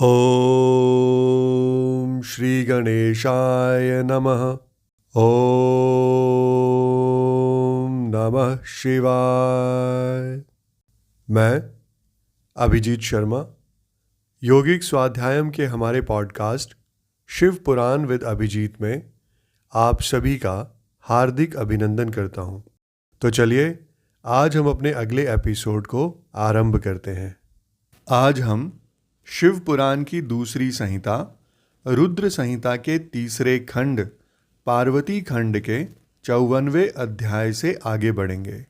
ओम श्री गणेशाय नमः। ओम नमः शिवाय। मैं अभिजीत शर्मा योगिक स्वाध्यायम के हमारे पॉडकास्ट शिव पुराण विद अभिजीत में आप सभी का हार्दिक अभिनंदन करता हूं। तो चलिए आज हम अपने अगले एपिसोड को आरंभ करते हैं। आज हम शिव पुराण की दूसरी संहिता रुद्र संहिता के तीसरे खंड पार्वती खंड के 54वें अध्याय से आगे बढ़ेंगे।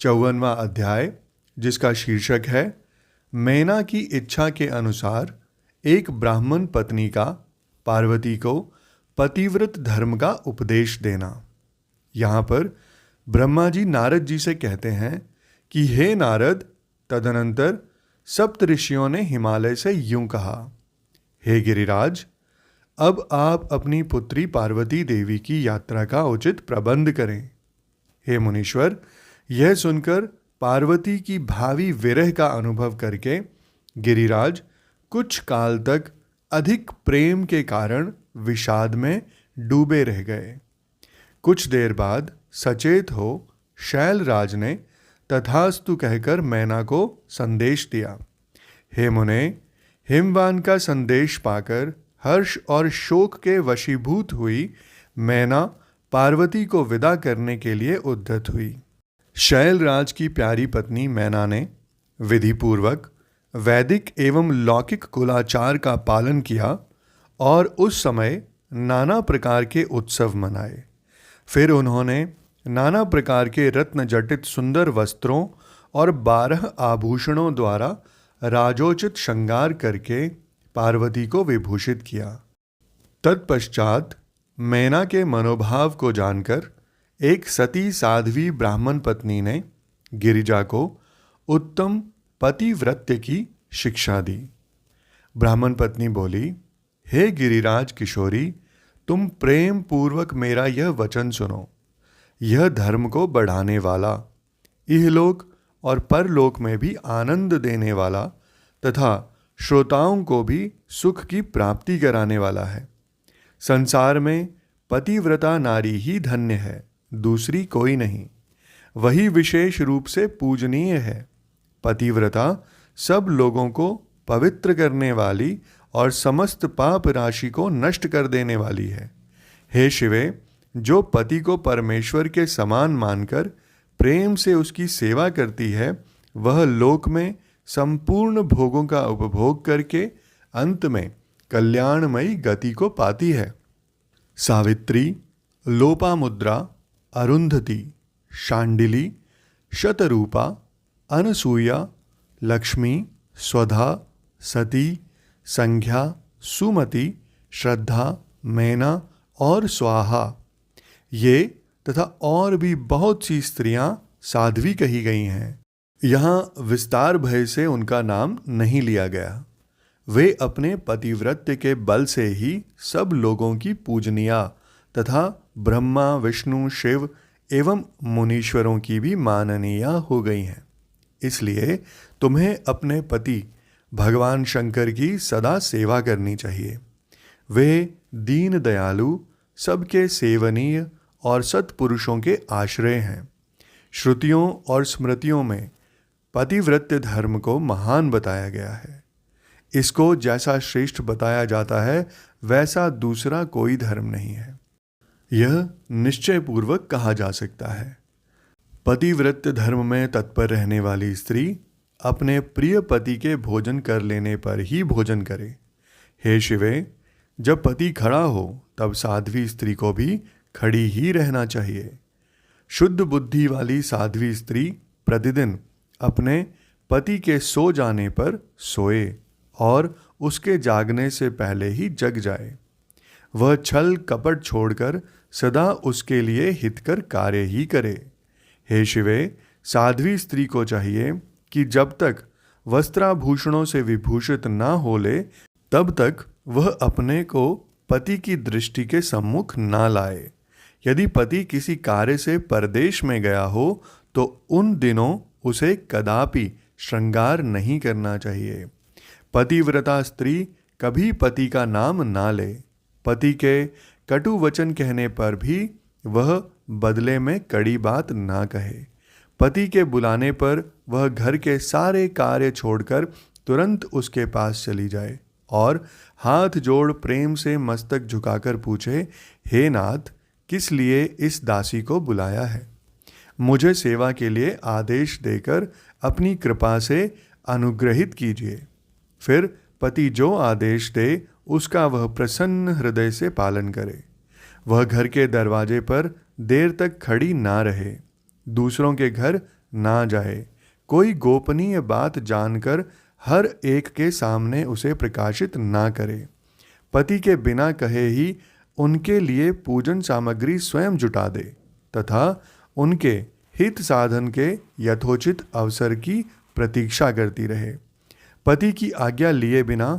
54वां अध्याय, जिसका शीर्षक है मैना की इच्छा के अनुसार एक ब्राह्मण पत्नी का पार्वती को पतिव्रत धर्म का उपदेश देना। यहाँ पर ब्रह्मा जी नारद जी से कहते हैं कि हे नारद, तदनंतर सप्त ऋषियों ने हिमालय से यूं कहा, हे गिरिराज, अब आप अपनी पुत्री पार्वती देवी की यात्रा का उचित प्रबंध करें। हे मुनीश्वर, यह सुनकर पार्वती की भावी विरह का अनुभव करके गिरिराज कुछ काल तक अधिक प्रेम के कारण विषाद में डूबे रह गए। कुछ देर बाद सचेत हो शैलराज ने तथास्तु कहकर मैना को संदेश दिया। हे मुने, हिमवान का संदेश पाकर हर्ष और शोक के वशीभूत हुई मैना पार्वती को विदा करने के लिए उद्यत हुई। शैलराज की प्यारी पत्नी मैना ने विधिपूर्वक वैदिक एवं लौकिक कुलाचार का पालन किया और उस समय नाना प्रकार के उत्सव मनाए। फिर उन्होंने नाना प्रकार के रत्न जटित सुंदर वस्त्रों और 12 आभूषणों द्वारा राजोचित श्रृंगार करके पार्वती को विभूषित किया। तत्पश्चात मैना के मनोभाव को जानकर एक सती साध्वी ब्राह्मण पत्नी ने गिरिजा को उत्तम पतिव्रत्य की शिक्षा दी। ब्राह्मण पत्नी बोली, हे गिरिराज किशोरी, तुम प्रेम पूर्वक मेरा यह वचन सुनो। यह धर्म को बढ़ाने वाला, इहलोक और परलोक में भी आनंद देने वाला तथा श्रोताओं को भी सुख की प्राप्ति कराने वाला है। संसार में पतिव्रता नारी ही धन्य है, दूसरी कोई नहीं। वही विशेष रूप से पूजनीय है। पतिव्रता सब लोगों को पवित्र करने वाली और समस्त पाप राशि को नष्ट कर देने वाली है। हे शिवे, जो पति को परमेश्वर के समान मानकर प्रेम से उसकी सेवा करती है, वह लोक में संपूर्ण भोगों का उपभोग करके अंत में कल्याणमयी गति को पाती है। सावित्री, लोपामुद्रा, अरुंधति, शांडिली, शतरूपा, अनसूया, लक्ष्मी, स्वधा, सती, संध्या, सुमति, श्रद्धा, मैना और स्वाहा, ये तथा और भी बहुत सी स्त्रियां साध्वी कही गई हैं। यहाँ विस्तार भय से उनका नाम नहीं लिया गया। वे अपने पतिव्रत्य के बल से ही सब लोगों की पूजनीया तथा ब्रह्मा, विष्णु, शिव एवं मुनीश्वरों की भी माननीया हो गई हैं। इसलिए तुम्हें अपने पति भगवान शंकर की सदा सेवा करनी चाहिए। वे दीन दयालु, सबके सेवनीय और सत्पुरुषों के आश्रय हैं। श्रुतियों और स्मृतियों में पतिव्रत्य धर्म को महान बताया गया है। इसको जैसा श्रेष्ठ बताया जाता है, वैसा दूसरा कोई धर्म नहीं है। यह निश्चय पूर्वक कहा जा सकता है। पतिव्रत्य धर्म में तत्पर रहने वाली स्त्री अपने प्रिय पति के भोजन कर लेने पर ही भोजन करे। हे शिवे, जब पति खड़ा हो तब साध्वी स्त्री को भी खड़ी ही रहना चाहिए। शुद्ध बुद्धि वाली साध्वी स्त्री प्रतिदिन अपने पति के सो जाने पर सोए और उसके जागने से पहले ही जग जाए। वह छल कपट छोड़कर सदा उसके लिए हितकर कार्य ही करे। हे शिवे, साध्वी स्त्री को चाहिए कि जब तक वस्त्राभूषणों से विभूषित ना हो ले, तब तक वह अपने को पति की दृष्टि के सम्मुख ना लाए। यदि पति किसी कार्य से परदेश में गया हो तो उन दिनों उसे कदापि श्रृंगार नहीं करना चाहिए। पतिव्रता स्त्री कभी पति का नाम ना ले। पति के कटु वचन कहने पर भी वह बदले में कड़ी बात ना कहे। पति के बुलाने पर वह घर के सारे कार्य छोड़कर तुरंत उसके पास चली जाए और हाथ जोड़ प्रेम से मस्तक झुकाकर पूछे, हे नाथ, किस लिए इस दासी को बुलाया है? मुझे सेवा के लिए आदेश देकर अपनी कृपा से अनुग्रहित कीजिए। फिर पति जो आदेश दे उसका वह प्रसन्न हृदय से पालन करे। वह घर के दरवाजे पर देर तक खड़ी ना रहे, दूसरों के घर ना जाए, कोई गोपनीय बात जानकर हर एक के सामने उसे प्रकाशित ना करे। पति के बिना कहे ही उनके लिए पूजन सामग्री स्वयं जुटा दे तथा उनके हित साधन के यथोचित अवसर की प्रतीक्षा करती रहे। पति की आज्ञा लिए बिना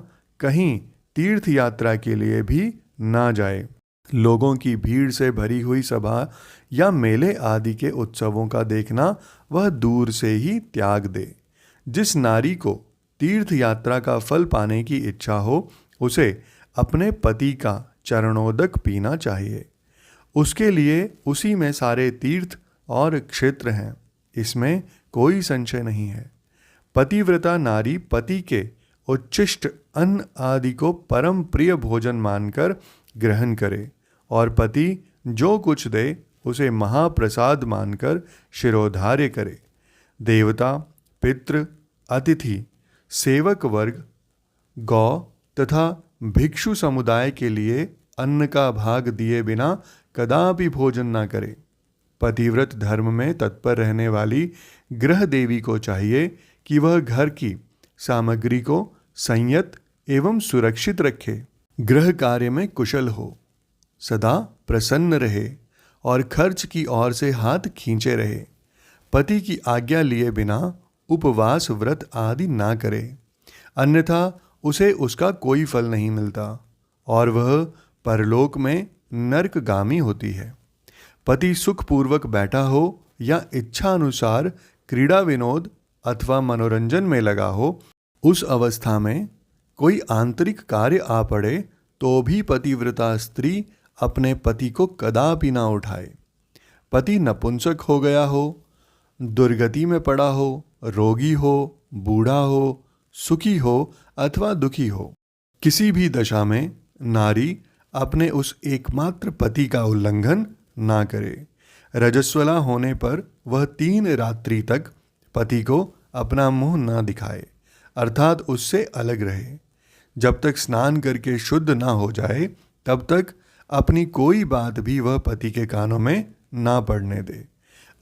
कहीं तीर्थ यात्रा के लिए भी ना जाए। लोगों की भीड़ से भरी हुई सभा या मेले आदि के उत्सवों का देखना वह दूर से ही त्याग दे। जिस नारी को तीर्थ यात्रा का फल पाने की इच्छा हो, उसे अपने पति का चरणोदक पीना चाहिए। उसके लिए उसी में सारे तीर्थ और क्षेत्र हैं, इसमें कोई संशय नहीं है। पतिव्रता नारी पति के उच्छिष्ट अन्न आदि को परम प्रिय भोजन मानकर ग्रहण करे और पति जो कुछ दे उसे महाप्रसाद मानकर शिरोधार्य करे। देवता, पितृ, अतिथि, सेवक वर्ग, गौ तथा भिक्षु समुदाय के लिए अन्न का भाग दिए बिना कदापि भोजन न करे। पतिव्रत धर्म में तत्पर रहने वाली गृह देवी को चाहिए कि वह घर की सामग्री को संयत एवं सुरक्षित रखे, गृह कार्य में कुशल हो, सदा प्रसन्न रहे और खर्च की ओर से हाथ खींचे रहे। पति की आज्ञा लिए बिना उपवास व्रत आदि ना करे, अन्यथा उसे उसका कोई फल नहीं मिलता और वह परलोक में नरकगामी होती है। पति सुखपूर्वक बैठा हो या इच्छा अनुसार क्रीड़ा विनोद अथवा मनोरंजन में लगा हो, उस अवस्था में कोई आंतरिक कार्य आ पड़े तो भी पतिव्रता स्त्री अपने पति को कदापि ना उठाए। पति नपुंसक हो गया हो, दुर्गति में पड़ा हो, रोगी हो, बूढ़ा हो, सुखी हो अथवा दुखी हो, किसी भी दशा में नारी अपने उस एकमात्र पति का उल्लंघन ना करे। रजस्वला होने पर वह 3 रात्रि तक पति को अपना मुंह ना दिखाए, अर्थात उससे अलग रहे। जब तक स्नान करके शुद्ध ना हो जाए तब तक अपनी कोई बात भी वह पति के कानों में ना पड़ने दे।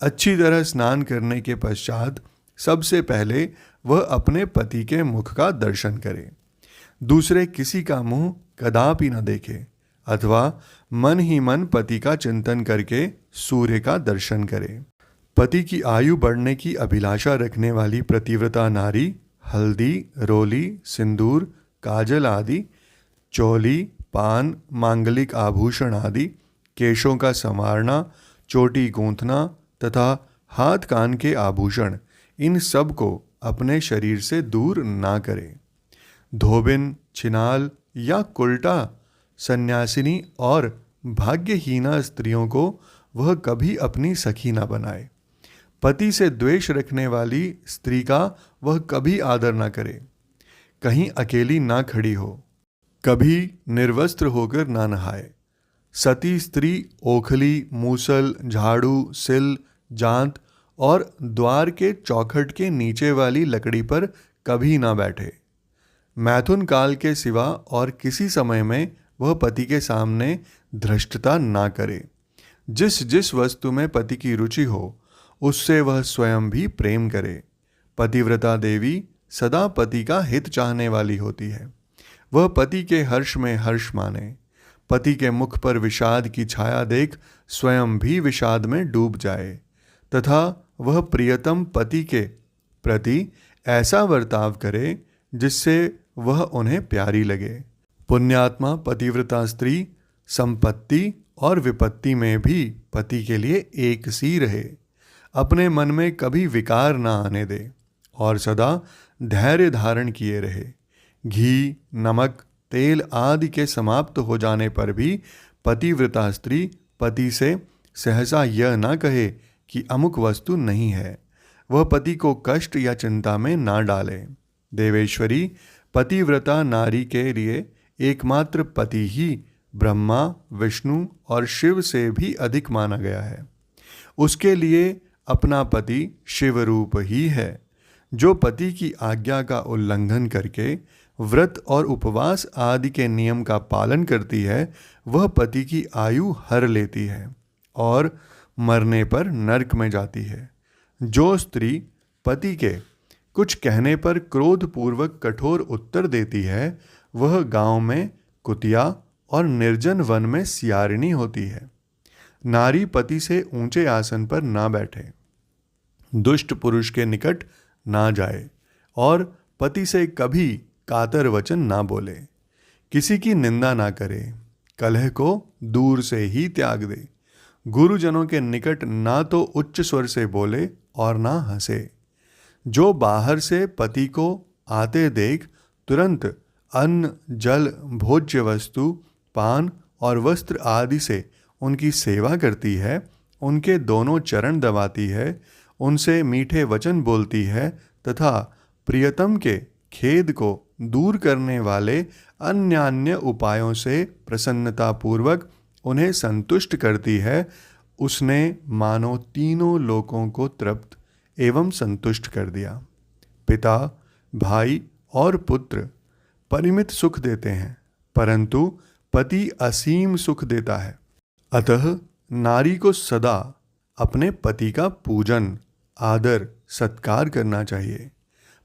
अच्छी तरह स्नान करने के पश्चात सबसे पहले वह अपने पति के मुख का दर्शन करे, दूसरे किसी का मुंह कदापि न देखे अथवा मन ही मन पति का चिंतन करके सूर्य का दर्शन करे। पति की आयु बढ़ने की अभिलाषा रखने वाली प्रतिव्रता नारी हल्दी, रोली, सिंदूर, काजल आदि, चोली, पान, मांगलिक आभूषण आदि, केशों का संवारना, चोटी गूंथना तथा हाथ कान के आभूषण, इन सब को अपने शरीर से दूर ना करे। धोबिन, छिनाल या कुल्टा सन्यासिनी और भाग्यहीना स्त्रियों को वह कभी अपनी सखी ना बनाए। पति से द्वेष रखने वाली स्त्री का वह कभी आदर ना करे, कहीं अकेली ना खड़ी हो, कभी निर्वस्त्र होकर ना नहाए। सती स्त्री ओखली, मूसल, झाड़ू, सिल, जांत और द्वार के चौखट के नीचे वाली लकड़ी पर कभी ना बैठे। मैथुन काल के सिवा और किसी समय में वह पति के सामने धृष्टता ना करे। जिस जिस वस्तु में पति की रुचि हो उससे वह स्वयं भी प्रेम करे। पतिव्रता देवी सदा पति का हित चाहने वाली होती है। वह पति के हर्ष में हर्ष माने। पति के मुख पर विषाद की छाया देख स्वयं भी विषाद में डूब जाए तथा वह प्रियतम पति के प्रति ऐसा वर्ताव करे जिससे वह उन्हें प्यारी लगे। पुण्यात्मा पतिव्रता स्त्री संपत्ति और विपत्ति में भी पति के लिए एक सी रहे, अपने मन में कभी विकार ना आने दे और सदा धैर्य धारण किए रहे। घी, नमक, तेल आदि के समाप्त हो जाने पर भी पतिव्रता स्त्री पति से सहसा यह न कहे कि अमुक वस्तु नहीं है। वह पति को कष्ट या चिंता में ना डाले। देवेश्वरी, पतिव्रता नारी के लिए एकमात्र पति ही ब्रह्मा, विष्णु और शिव से भी अधिक माना गया है। उसके लिए अपना पति शिव रूप ही है। जो पति की आज्ञा का उल्लंघन करके व्रत और उपवास आदि के नियम का पालन करती है, वह पति की आयु हर लेती है और मरने पर नरक में जाती है। जो स्त्री पति के कुछ कहने पर क्रोधपूर्वक कठोर उत्तर देती है, वह गांव में कुतिया और निर्जन वन में सियारिणी होती है। नारी पति से ऊंचे आसन पर ना बैठे, दुष्ट पुरुष के निकट ना जाए और पति से कभी कातर वचन ना बोले। किसी की निंदा ना करे, कलह को दूर से ही त्याग दे। गुरुजनों के निकट ना तो उच्च स्वर से बोले और ना हंसे। जो बाहर से पति को आते देख तुरंत अन्न, जल, भोज्य वस्तु, पान और वस्त्र आदि से उनकी सेवा करती है, उनके दोनों चरण दबाती है, उनसे मीठे वचन बोलती है तथा प्रियतम के खेद को दूर करने वाले अन्य उपायों से प्रसन्नतापूर्वक उन्हें संतुष्ट करती है, उसने मानो तीनों लोकों को तृप्त एवं संतुष्ट कर दिया। पिता, भाई और पुत्र परिमित सुख देते हैं, परंतु पति असीम सुख देता है। अतः नारी को सदा अपने पति का पूजन, आदर, सत्कार करना चाहिए।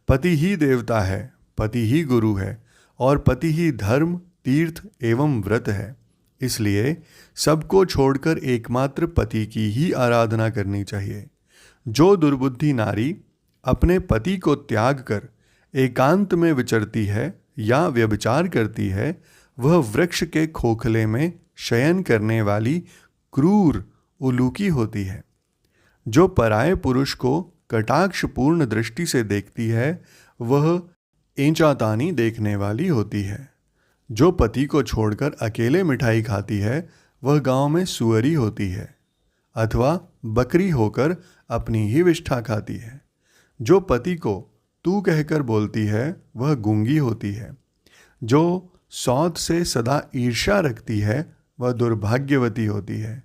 पति ही देवता है, पति ही गुरु है और पति ही धर्म, तीर्थ एवं व्रत है। इसलिए सबको छोड़कर एकमात्र पति की ही आराधना करनी चाहिए। जो दुर्बुद्धि नारी अपने पति को त्याग कर एकांत में विचरती है या व्यभिचार करती है, वह वृक्ष के खोखले में शयन करने वाली क्रूर उलूकी होती है। जो पराये पुरुष को कटाक्षपूर्ण दृष्टि से देखती है, वह एंचातानी देखने वाली होती है। जो पति को छोड़कर अकेले मिठाई खाती है, वह गांव में सुअरी होती है अथवा बकरी होकर अपनी ही विष्ठा खाती है। जो पति को तू कहकर बोलती है, वह गूंगी होती है। जो सौत से सदा ईर्ष्या रखती है, वह दुर्भाग्यवती होती है।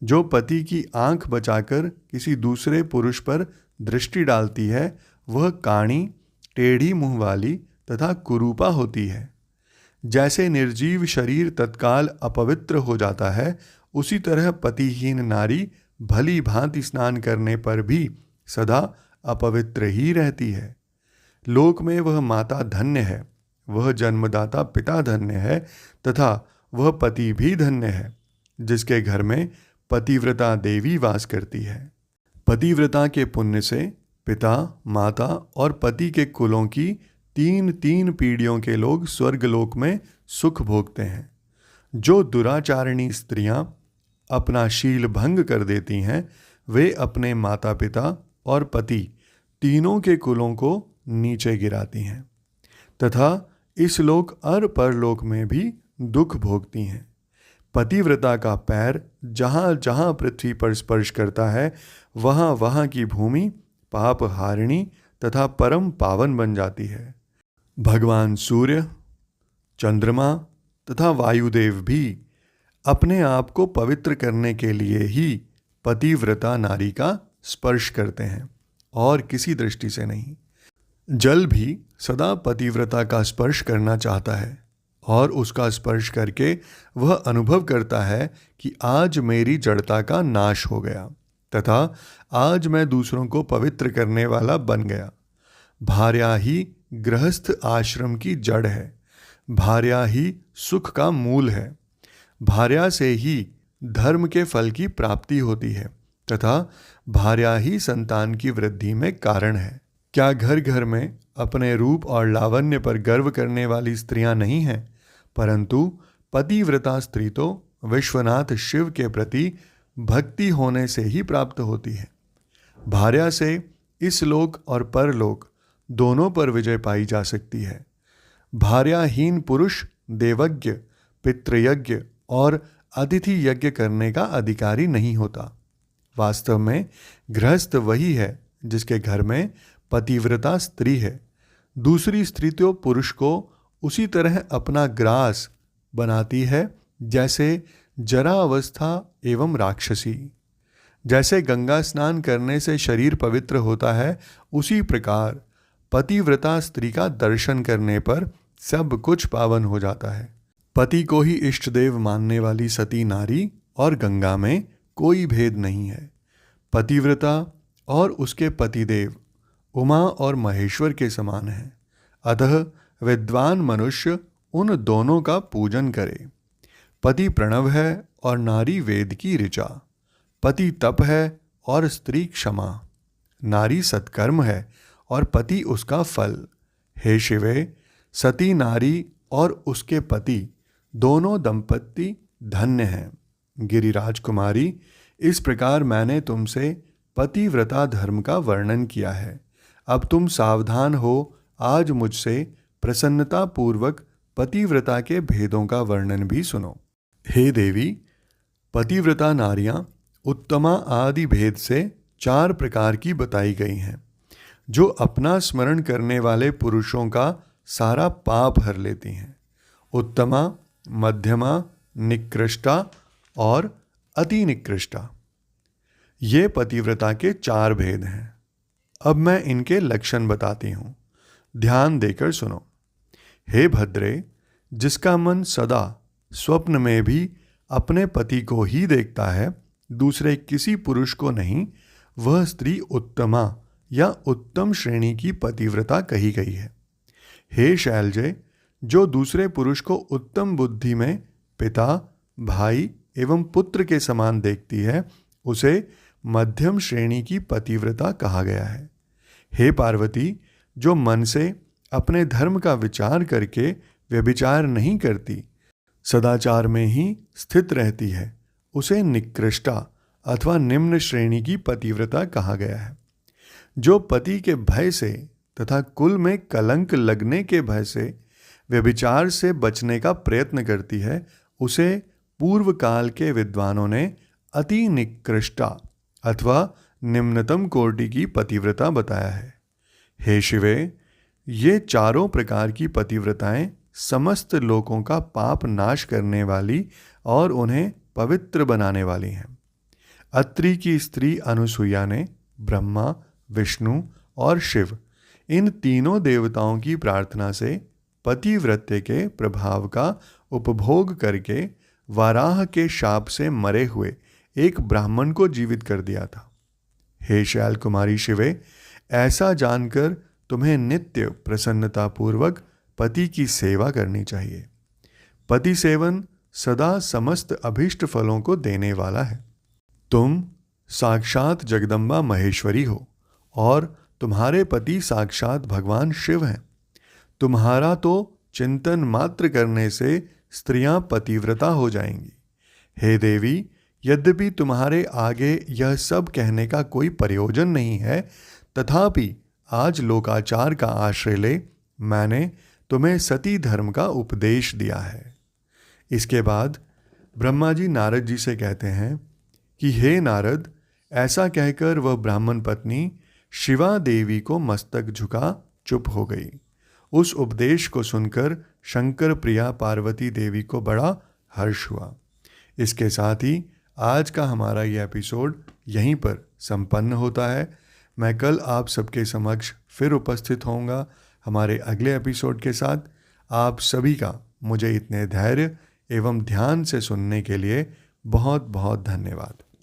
जो पति की आंख बचाकर किसी दूसरे पुरुष पर दृष्टि डालती है, वह काणी, टेढ़ी मुंह वाली तथा कुरूपा होती है। जैसे निर्जीव शरीर तत्काल अपवित्र हो जाता है, उसी तरह पतिहीन नारी भली भांति स्नान करने पर भी सदा अपवित्र ही रहती है। लोक में वह माता धन्य है, वह जन्मदाता पिता धन्य है तथा वह पति भी धन्य है, जिसके घर में पतिव्रता देवी वास करती है। पतिव्रता के पुण्य से पिता, माता और पति के कुलों की 3-3 पीढ़ियों के लोग स्वर्गलोक में सुख भोगते हैं। जो दुराचारिणी स्त्रियां अपना शील भंग कर देती हैं, वे अपने माता पिता और पति तीनों के कुलों को नीचे गिराती हैं तथा इस लोक और परलोक में भी दुख भोगती हैं। पतिव्रता का पैर जहाँ जहाँ पृथ्वी पर स्पर्श करता है, वहाँ वहाँ की भूमि पाप हारिणी तथा परम पावन बन जाती है। भगवान सूर्य, चंद्रमा तथा वायुदेव भी अपने आप को पवित्र करने के लिए ही पतिव्रता नारी का स्पर्श करते हैं और किसी दृष्टि से नहीं। जल भी सदा पतिव्रता का स्पर्श करना चाहता है और उसका स्पर्श करके वह अनुभव करता है कि आज मेरी जड़ता का नाश हो गया तथा आज मैं दूसरों को पवित्र करने वाला बन गया। भार्या ही गृहस्थ आश्रम की जड़ है, भार्या ही सुख का मूल है। भार्या से ही धर्म के फल की प्राप्ति होती है तथा भार्या ही संतान की वृद्धि में कारण है। क्या घर घर में अपने रूप और लावण्य पर गर्व करने वाली स्त्रियां नहीं हैं? परंतु पतिव्रता स्त्री तो विश्वनाथ शिव के प्रति भक्ति होने से ही प्राप्त होती है। भार्या से इस लोक और परलोक दोनों पर विजय पाई जा सकती है। भार्याहीन पुरुष देवज्ञ, पितृयज्ञ और अतिथि यज्ञ करने का अधिकारी नहीं होता। वास्तव में गृहस्थ वही है जिसके घर में पतिव्रता स्त्री है। दूसरी स्त्री तो पुरुष को उसी तरह अपना ग्रास बनाती है जैसे जरा अवस्था एवं राक्षसी। जैसे गंगा स्नान करने से शरीर पवित्र होता है, उसी प्रकार पतिव्रता स्त्री का दर्शन करने पर सब कुछ पावन हो जाता है। पति को ही इष्ट देव मानने वाली सती नारी और गंगा में कोई भेद नहीं है। पतिव्रता और उसके पतिदेव उमा और महेश्वर के समान हैं। अतः विद्वान मनुष्य उन दोनों का पूजन करे। पति प्रणव है और नारी वेद की ऋचा। पति तप है और स्त्री क्षमा। नारी सत्कर्म है और पति उसका फल। हे शिवे, सती नारी और उसके पति दोनों दंपत्ति धन्य हैं। गिरिराज कुमारी, इस प्रकार मैंने तुमसे पतिव्रता धर्म का वर्णन किया है। अब तुम सावधान हो, आज मुझसे प्रसन्नता पूर्वक पतिव्रता के भेदों का वर्णन भी सुनो। हे देवी, पतिव्रता नारियां उत्तमा आदि भेद से 4 प्रकार की बताई गई हैं, जो अपना स्मरण करने वाले पुरुषों का सारा पाप हर लेती हैं। उत्तमा, मध्यमा, निकृष्टा और अति निकृष्टा, ये पतिव्रता के 4 भेद हैं। अब मैं इनके लक्षण बताती हूँ, ध्यान देकर सुनो। हे भद्रे, जिसका मन सदा स्वप्न में भी अपने पति को ही देखता है, दूसरे किसी पुरुष को नहीं, वह स्त्री उत्तमा या उत्तम श्रेणी की पतिव्रता कही गई है। हे शैलजे, जो दूसरे पुरुष को उत्तम बुद्धि में पिता, भाई एवं पुत्र के समान देखती है, उसे मध्यम श्रेणी की पतिव्रता कहा गया है। हे पार्वती, जो मन से अपने धर्म का विचार करके व्यभिचार नहीं करती, सदाचार में ही स्थित रहती है, उसे निकृष्टा अथवा निम्न श्रेणी की पतिव्रता कहा गया है। जो पति के भय से तथा कुल में कलंक लगने के भय से व्यभिचार से बचने का प्रयत्न करती है, उसे पूर्व काल के विद्वानों ने अति निकृष्टा अथवा निम्नतम कोटि की पतिव्रता बताया है। हे शिवे, ये चारों प्रकार की पतिव्रताएं समस्त लोगों का पाप नाश करने वाली और उन्हें पवित्र बनाने वाली हैं। अत्रि की स्त्री अनुसुईया ने ब्रह्मा, विष्णु और शिव, इन तीनों देवताओं की प्रार्थना से पतिव्रत्य के प्रभाव का उपभोग करके वाराह के शाप से मरे हुए एक ब्राह्मण को जीवित कर दिया था। हे शैल कुमारी शिवे, ऐसा जानकर तुम्हें नित्य प्रसन्नतापूर्वक पति की सेवा करनी चाहिए। पति सेवन सदा समस्त अभीष्ट फलों को देने वाला है। तुम साक्षात जगदम्बा महेश्वरी हो और तुम्हारे पति साक्षात भगवान शिव हैं। तुम्हारा तो चिंतन मात्र करने से स्त्रियां पतिव्रता हो जाएंगी। हे देवी, यद्यपि तुम्हारे आगे यह सब कहने का कोई प्रयोजन नहीं है, तथापि आज लोकाचार का आश्रय ले मैंने तुम्हें सती धर्म का उपदेश दिया है। इसके बाद ब्रह्मा जी नारद जी से कहते हैं कि हे नारद, ऐसा कहकर वह ब्राह्मण पत्नी शिवा देवी को मस्तक झुका चुप हो गई। उस उपदेश को सुनकर शंकर प्रिया पार्वती देवी को बड़ा हर्ष हुआ। इसके साथ ही आज का हमारा ये एपिसोड यहीं पर संपन्न होता है। मैं कल आप सबके समक्ष फिर उपस्थित होऊंगा हमारे अगले एपिसोड के साथ। आप सभी का मुझे इतने धैर्य एवं ध्यान से सुनने के लिए बहुत बहुत धन्यवाद।